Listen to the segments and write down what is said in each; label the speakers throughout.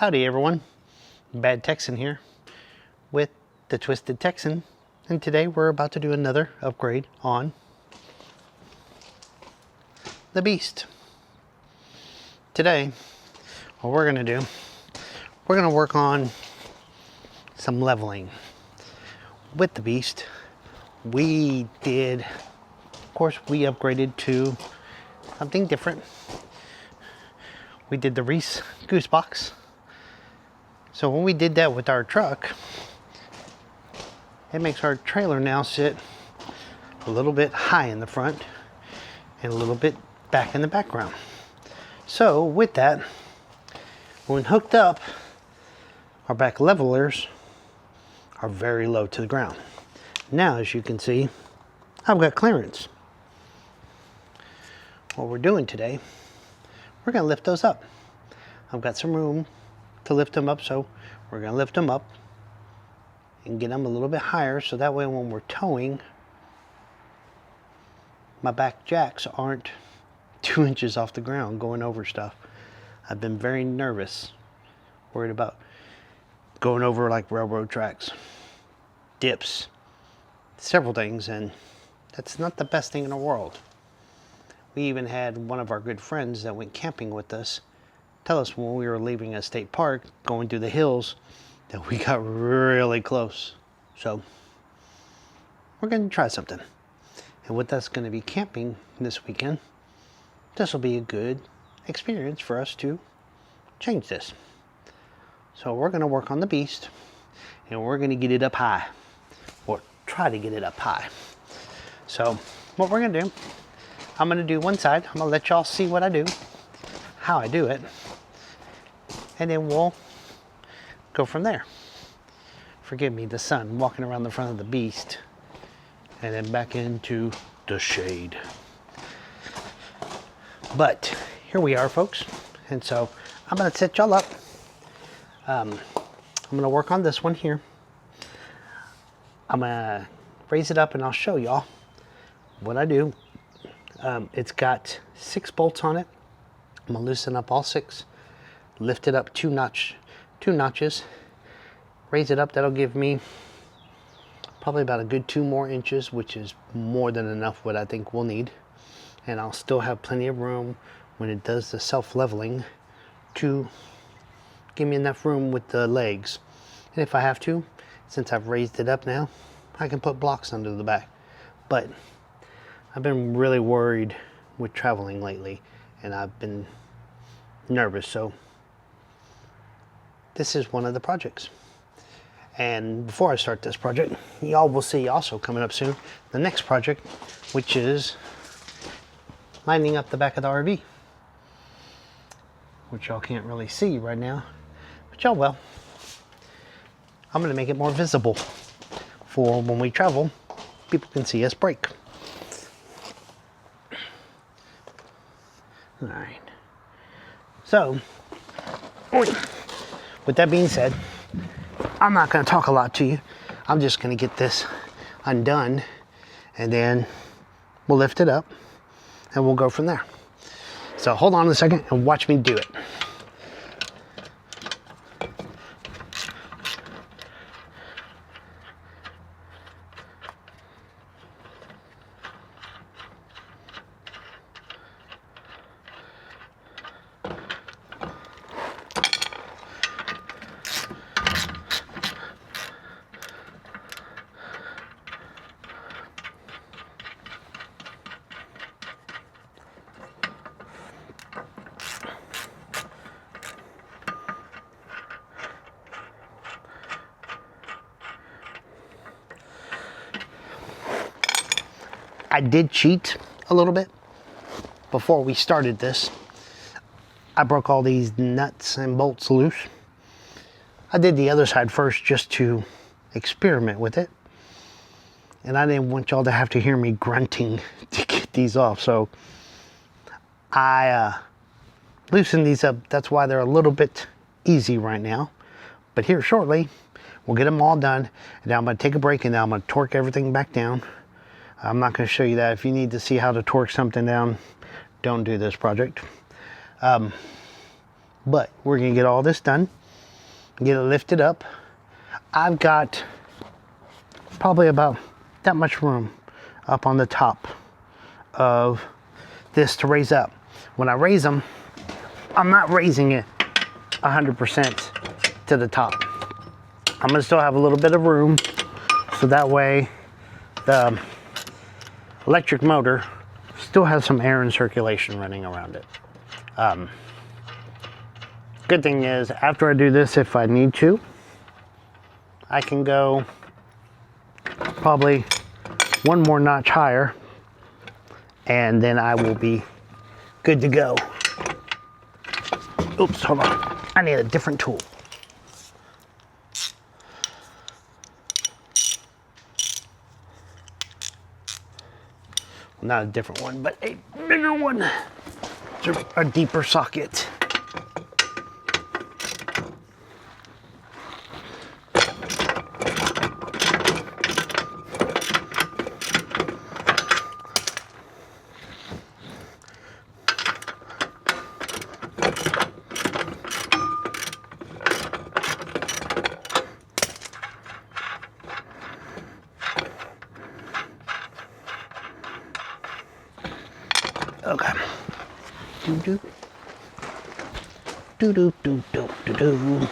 Speaker 1: Howdy everyone, Bad Texan here with the Twisted Texan, and today we're about to do another upgrade on the Beast. Today, what we're going to do, we're going to work on some leveling with the Beast. We did, of course, we upgraded to something different. We did the Reese Goose Box. So when we did that with our truck, it makes our trailer now sit a little bit high in the front and a little bit back in the background. So with that, when hooked up, our back levelers are very low to the ground. Now, as you can see, I've got clearance. What we're doing today, we're going to lift those up. I've got some room to lift them up, so we're going to lift them up and get them a little bit higher, so that way when we're towing, my back jacks aren't 2 inches off the ground going over stuff. I've been very nervous, worried about going over like railroad tracks, dips, several things, and that's not the best thing in the world. We even had one of our good friends that went camping with us tell us when we were leaving a state park, going through the hills, that we got really close. So we're going to try something. And with us going to be camping this weekend, this will be a good experience for us to change this. So we're going to work on the Beast, and we're going to get it up high, or try to get it up high. So what we're going to do, I'm going to do one side. I'm going to let y'all see what I do, how I do it, and then we'll go from there. Forgive me, the sun walking around the front of the Beast, and then back into the shade. But here we are, folks, and so I'm going to set y'all up. I'm going to work on this one here. I'm going to raise it up and I'll show y'all what I do. It's got 6 bolts on it. I'm going to loosen up all 6, lift it up 2 notches, raise it up. That'll give me probably about a good 2 more inches, which is more than enough what I think we'll need. And I'll still have plenty of room when it does the self-leveling to give me enough room with the legs. And if I have to, since I've raised it up now, I can put blocks under the back. But I've been really worried with traveling lately, and I've been nervous, so this is one of the projects. And before I start this project, y'all will see also coming up soon the next project, which is lining up the back of the RV, which y'all can't really see right now, but y'all will. I'm going to make it more visible for when we travel, people can see us brake. All right. So, with that being said, I'm not going to talk a lot to you. I'm just going to get this undone, and then we'll lift it up, and we'll go from there. So hold on a second and watch me do it. I did cheat a little bit before we started this. I broke all these nuts and bolts loose. I did the other side first just to experiment with it. And I didn't want y'all to have to hear me grunting to get these off. So I loosened these up. That's why they're a little bit easy right now. But here shortly, we'll get them all done. And now I'm going to take a break, and now I'm going to torque everything back down. I'm not going to show you that. If you need to see how to torque something down, don't do this project. But we're going to get all this done. get it lifted up. I've got probably about that much room up on the top of this to raise up. When I raise them, I'm not raising it 100% to the top. I'm gonna still have a little bit of room, so that way the electric motor still has some air and circulation running around it. Good thing is, after I do this, if I need to, I can go probably one more notch higher, and then I will be good to go. Oops, hold on. I need a different tool. Not a different one, but a bigger one. A deeper socket. Okay. Do do do do do do do.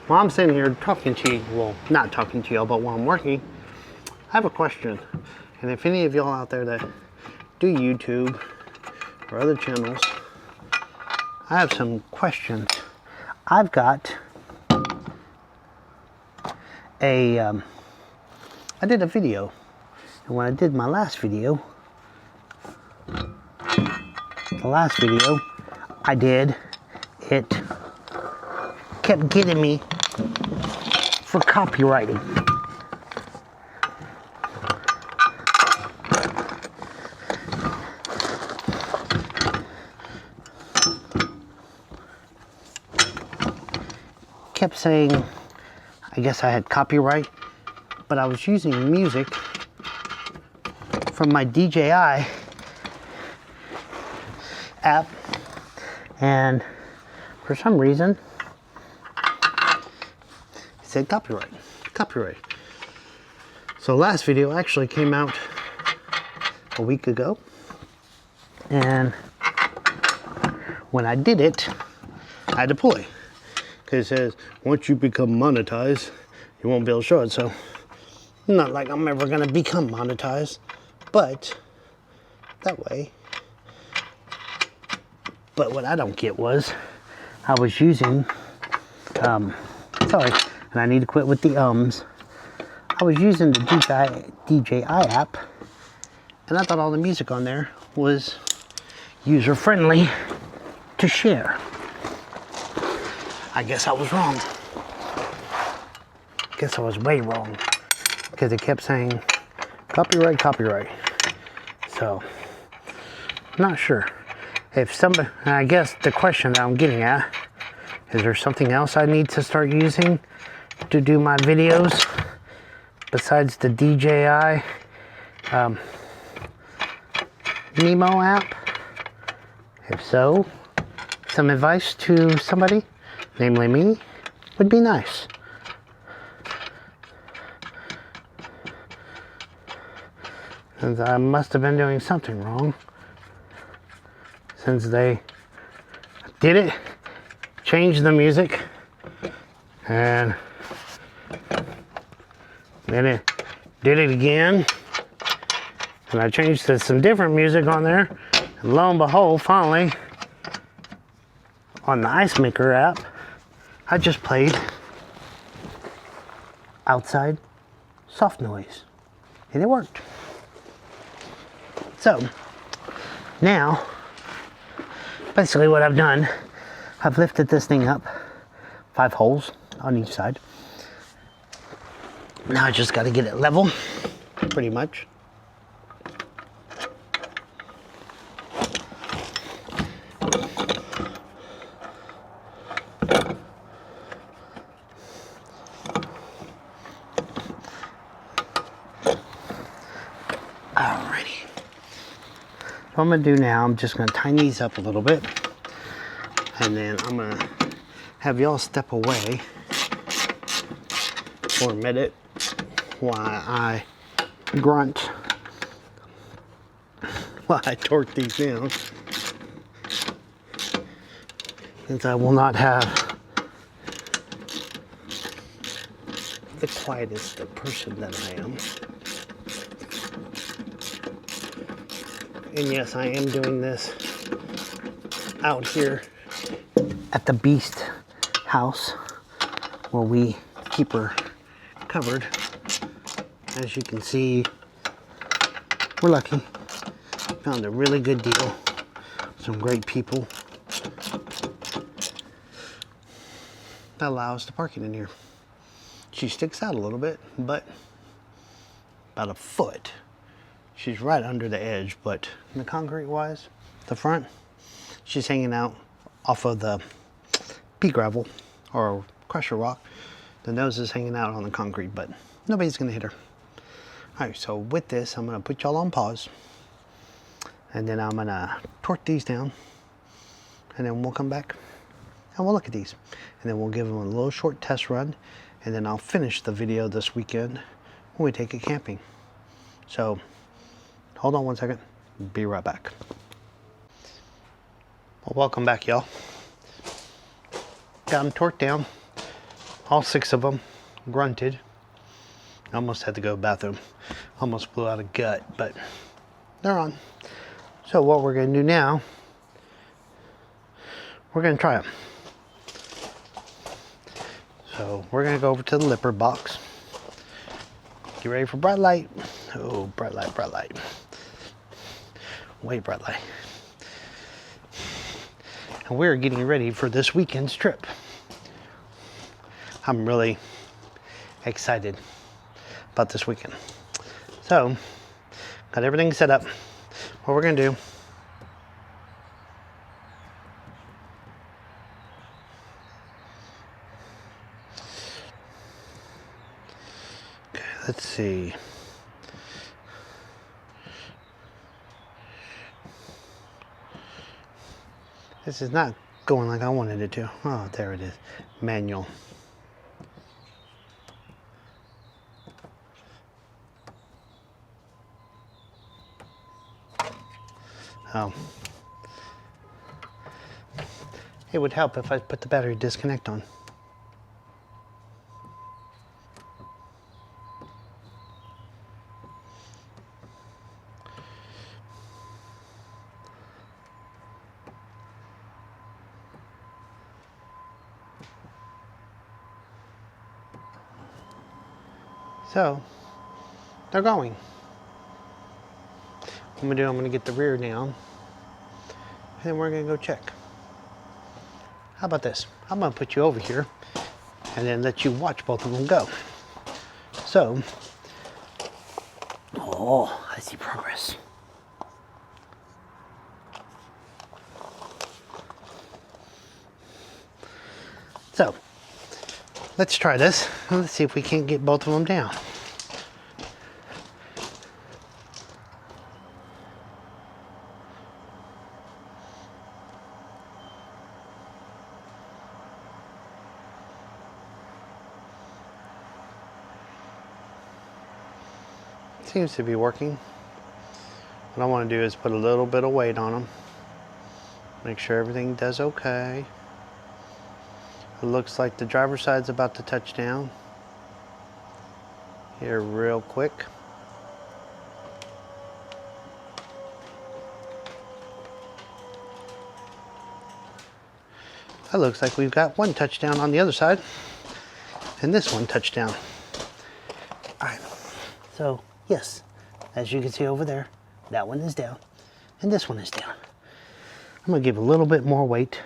Speaker 1: While I'm sitting here talking to you, well, not talking to y'all, but while I'm working, I have a question. And if any of y'all out there that do YouTube or other channels, I have some questions. I've got I did a video, and when I did my last video, I did, it kept getting me for copywriting. Kept saying, I guess I had copyright, but I was using music from my DJI app, and for some reason it said copyright. So last video actually came out a week ago, and when I did it, I had to pull it because it says once you become monetized, you won't be able to show it. So not like I'm ever gonna become monetized, but that way. But what I don't get was, I was using, sorry, and I need to quit with the ums. I was using the DJI app, and I thought all the music on there was user-friendly to share. I guess I was wrong. Guess I was way wrong, because it kept saying copyright. So, not sure. If somebody, I guess the question that I'm getting at, is there something else I need to start using to do my videos besides the DJI Nemo app? If so, some advice to somebody, namely me, would be nice. Since I must have been doing something wrong, since they did it, changed the music, and then it did it again, and I changed to some different music on there, and lo and behold, finally, on the Ice Maker app, I just played outside soft noise. And it worked. So now, basically what I've done, I've lifted this thing up, 5 holes on each side. Now I just got to get it level, pretty much. Alrighty. What I'm going to do now, I'm just going to tighten these up a little bit. And then I'm going to have y'all step away for a minute while I grunt, while I torque these down. Since I will not have the quietest person that I am. And yes, I am doing this out here at the Beast house where we keep her covered. As you can see, we're lucky. Found a really good deal. Some great people that allow us to park it in here. She sticks out a little bit, but about a foot. She's right under the edge, but the concrete wise, the front, she's hanging out off of the pea gravel or crusher rock. The nose is hanging out on the concrete, but nobody's gonna hit her. All right, so with this, I'm gonna put y'all on pause, and then I'm gonna torque these down, and then we'll come back and we'll look at these, and then we'll give them a little short test run, and then I'll finish the video this weekend when we take it camping. So hold on one second, be right back. Well, welcome back, y'all. Got them torqued down, all 6 of them, grunted. Almost had to go to the bathroom, almost blew out a gut, but they're on. So what we're gonna do now, we're gonna try them. So we're gonna go over to the lippert box. Get ready for bright light. Oh, bright light, bright light. Way bright light. And we're getting ready for this weekend's trip. I'm really excited about this weekend. So, got everything set up. What we're gonna do, okay, let's see. This is not going like I wanted it to. Oh, there it is. Manual. Oh. It would help if I put the battery disconnect on. So, they're going. What I'm gonna get the rear down, and then we're gonna go check. How about this? I'm gonna put you over here, and then let you watch both of them go. So, oh, I see progress. So, let's try this. Let's see if we can't get both of them down. Seems to be working. What I want to do is put a little bit of weight on them. Make sure everything does okay. It looks like the driver's side's about to touch down. Here real quick. That looks like we've got one touchdown on the other side. And this one touchdown. So yes, as you can see over there, that one is down and this one is down. I'm gonna give a little bit more weight.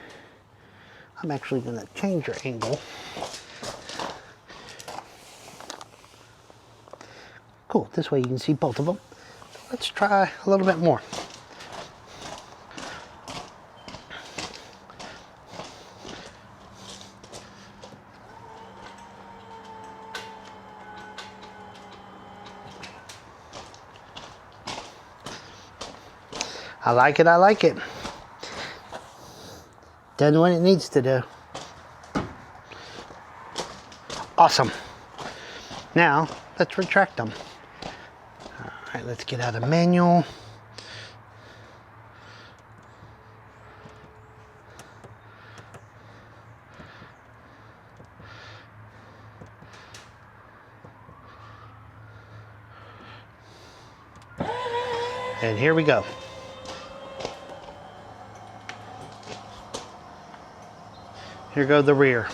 Speaker 1: I'm actually gonna change your angle. Cool, this way you can see both of them. Let's try a little bit more. I like it, I like it. Done what it needs to do. Awesome. Now, let's retract them. All right, let's get out of manual. And here we go. Here go the rear.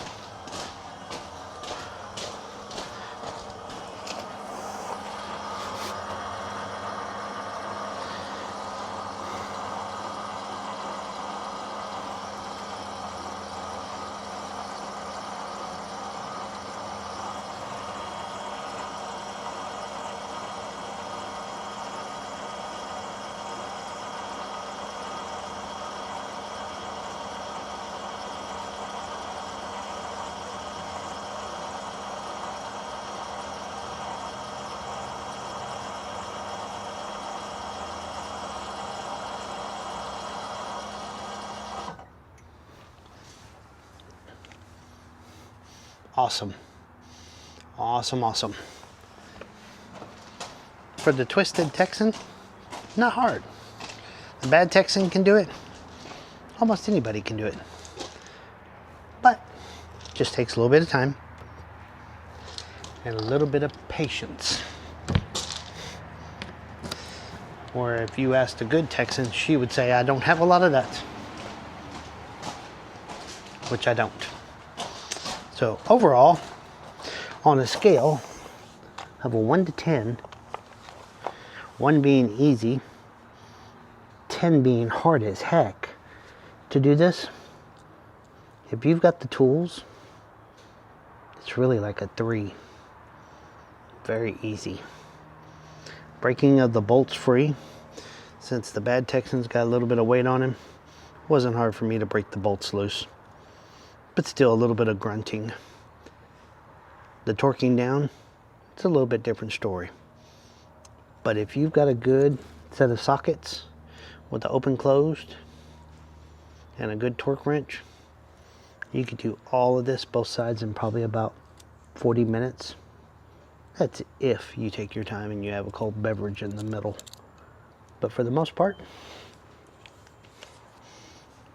Speaker 1: Awesome. Awesome, awesome. For the twisted Texan, not hard. The bad Texan can do it. Almost anybody can do it. But it just takes a little bit of time and a little bit of patience. Or if you asked a good Texan, she would say, I don't have a lot of that. Which I don't. So overall, on a scale of a 1 to 10, 1 being easy, 10 being hard as heck to do this, if you've got the tools, it's really like a 3. Very easy. Breaking of the bolts free, since the bad Texan's got a little bit of weight on him, it wasn't hard for me to break the bolts loose. But still a little bit of grunting. The torquing down, it's a little bit different story. But if you've got a good set of sockets with the open closed and a good torque wrench, you could do all of this both sides in probably about 40 minutes. That's if you take your time and you have a cold beverage in the middle. But for the most part,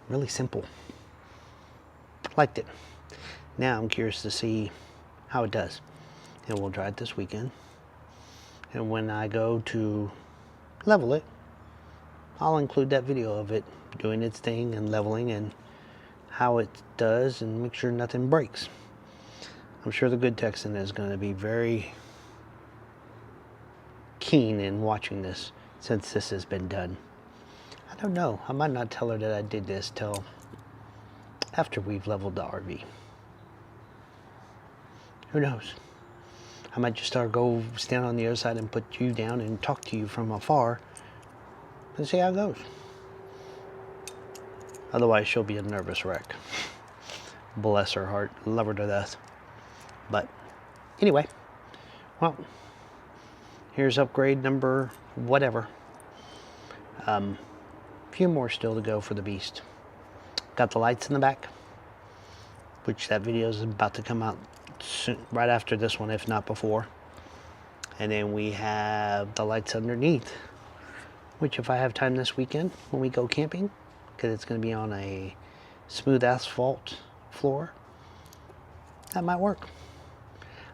Speaker 1: really simple. Liked it. Now I'm curious to see how it does. And we'll try it this weekend. And when I go to level it, I'll include that video of it doing its thing and leveling and how it does and make sure nothing breaks. I'm sure the good Texan is going to be very keen in watching this since this has been done. I don't know. I might not tell her that I did this till after we've leveled the RV. Who knows? I might just go stand on the other side and put you down and talk to you from afar and see how it goes. Otherwise, she'll be a nervous wreck. Bless her heart. Love her to death. But anyway, well, here's upgrade number whatever. Few more still to go for the beast. Got the lights in the back, which that video is about to come out soon, right after this one, if not before. And then we have the lights underneath, which if I have time this weekend when we go camping, because it's going to be on a smooth asphalt floor, that might work.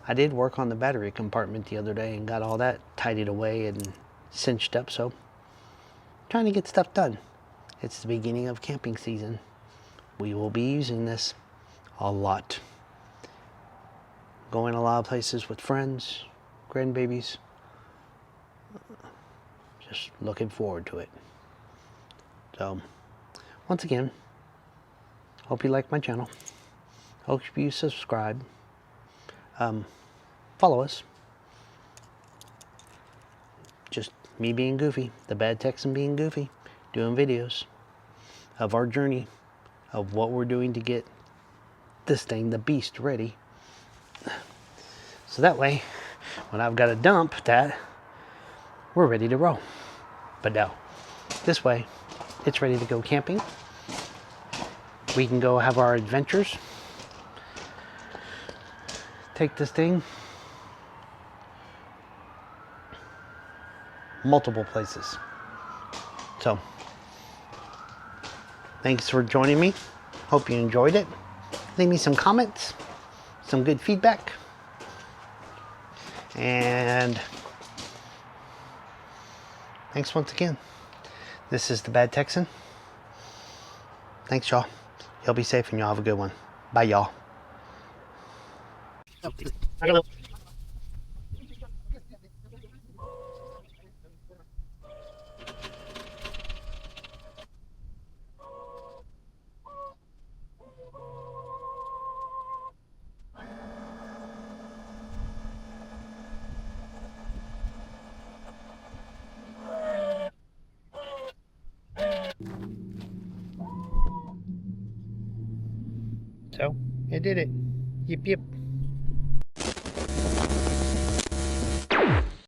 Speaker 1: I did work on the battery compartment the other day and got all that tidied away and cinched up, so trying to get stuff done. It's the beginning of camping season. We will be using this a lot. Going a lot of places with friends, grandbabies, Just looking forward to it. So, once again, hope you like my channel. Hope you subscribe. Follow us. Just me being goofy, the bad Texan being goofy, doing videos of our journey, of what we're doing to get this thing, the beast, ready. So that way, when I've got to dump that, we're ready to roll. But now, this way, it's ready to go camping. We can go have our adventures. Take this thing multiple places. So, thanks for joining me. Hope you enjoyed it. Leave me some comments, some good feedback. And thanks once again. This is the Bad Texan. Thanks, y'all. Y'all be safe and y'all have a good one. Bye, y'all. So, it did it. Yip, yip.